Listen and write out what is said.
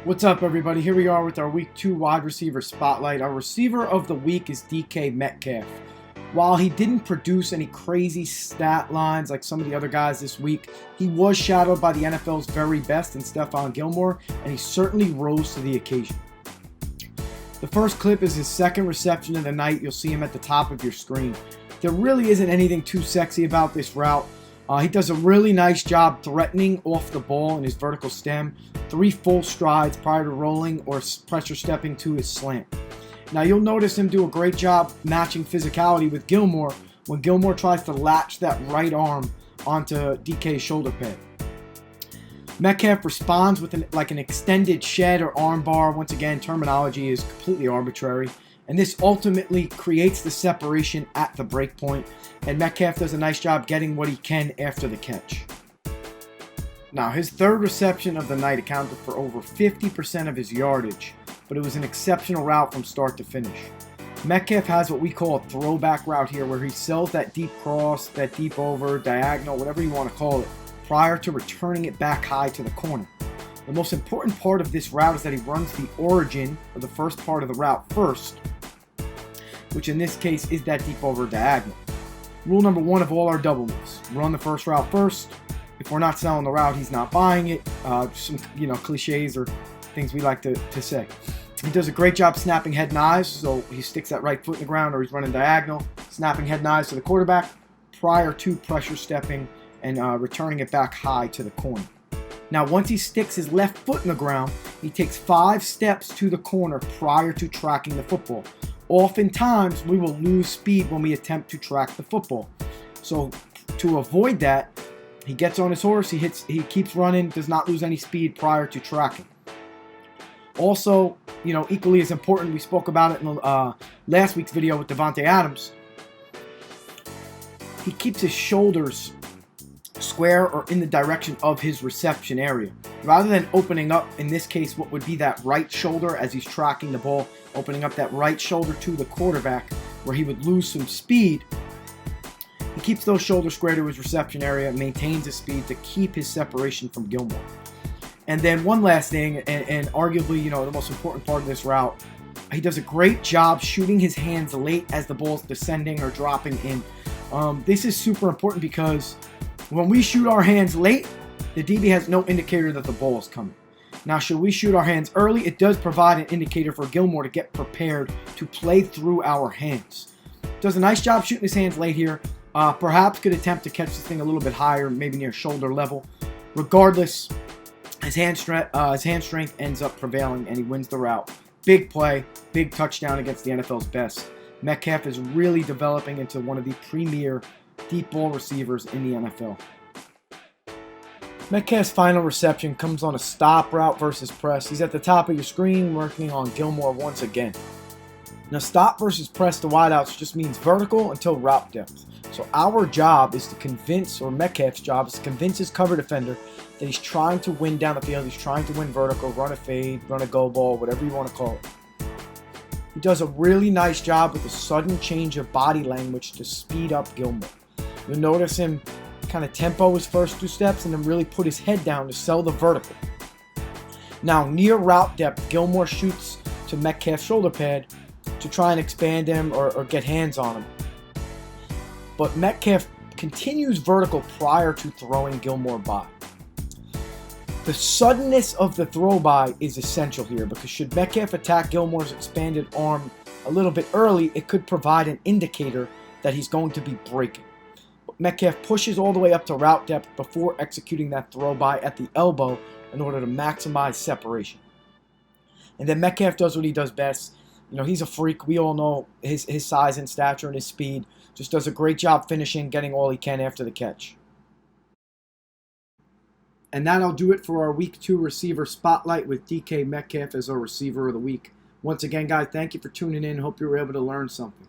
What's up, everybody? Here we are with our Week 2 wide receiver spotlight. Our receiver of the week is DK Metcalf. While he didn't produce any crazy stat lines like some of the other guys this week, he was shadowed by the NFL's very best in Stephon Gilmore, and he certainly rose to the occasion. The first clip is his second reception of the night. You'll see him at the top of your screen. There really isn't anything too sexy about this route. He does a really nice job threatening off the ball in his vertical stem, 3 full strides prior to rolling or pressure stepping to his slant. Now you'll notice him do a great job matching physicality with Gilmore when Gilmore tries to latch that right arm onto DK's shoulder pad. Metcalf responds with an extended shed or arm bar. Once again, terminology is completely arbitrary. And this ultimately creates the separation at the break point. And Metcalf does a nice job getting what he can after the catch. Now, his third reception of the night accounted for over 50% of his yardage, but it was an exceptional route from start to finish. Metcalf has what we call a throwback route here, where he sells that deep cross, that deep over, diagonal, whatever you want to call it, prior to returning it back high to the corner. The most important part of this route is that he runs the origin, or the first part of the route, first, which in this case is that deep over diagonal. Rule number 1 of all our double moves: run the first route first. If we're not selling the route, he's not buying it. Some cliches or things we like to say. He does a great job snapping head and eyes, so he sticks that right foot in the ground, or he's running diagonal, snapping head and eyes to the quarterback prior to pressure stepping and returning it back high to the corner. Now, once he sticks his left foot in the ground, he takes 5 steps to the corner prior to tracking the football. Oftentimes, we will lose speed when we attempt to track the football. So, to avoid that, he gets on his horse, he keeps running, does not lose any speed prior to tracking. Also, equally as important, we spoke about it in last week's video with Davante Adams. He keeps his shoulders square or in the direction of his reception area. Rather than opening up, in this case, what would be that right shoulder as he's tracking the ball, opening up that right shoulder to the quarterback where he would lose some speed, he keeps those shoulders square to his reception area and maintains his speed to keep his separation from Gilmore. And then one last thing, and arguably, the most important part of this route, he does a great job shooting his hands late as the ball's descending or dropping in. This is super important because when we shoot our hands late, the DB has no indicator that the ball is coming. Now, should we shoot our hands early, it does provide an indicator for Gilmore to get prepared to play through our hands. Does a nice job shooting his hands late here. Perhaps could attempt to catch this thing a little bit higher, maybe near shoulder level. Regardless, his hand strength ends up prevailing, and he wins the route. Big play, big touchdown against the NFL's best. Metcalf is really developing into one of the premier deep ball receivers in the NFL. Metcalf's final reception comes on a stop route versus press. He's at the top of your screen working on Gilmore once again. Now, stop versus press to wideouts just means vertical until route depth. So our job is to convince, or Metcalf's job is to convince his cover defender that he's trying to win down the field. He's trying to win vertical, run a fade, run a go ball, whatever you want to call it. He does a really nice job with a sudden change of body language to speed up Gilmore. You'll notice him kind of tempo his first 2 steps and then really put his head down to sell the vertical. Now, near route depth, Gilmore shoots to Metcalf's shoulder pad to try and expand him or get hands on him. But Metcalf continues vertical prior to throwing Gilmore by. The suddenness of the throw by is essential here, because should Metcalf attack Gilmore's expanded arm a little bit early, it could provide an indicator that he's going to be breaking. But Metcalf pushes all the way up to route depth before executing that throw by at the elbow in order to maximize separation. And then Metcalf does what he does best. He's a freak. We all know his size and stature and his speed. Just does a great job finishing, getting all he can after the catch. And that'll do it for our Week 2 receiver spotlight with DK Metcalf as our receiver of the week. Once again, guys, thank you for tuning in. Hope you were able to learn something.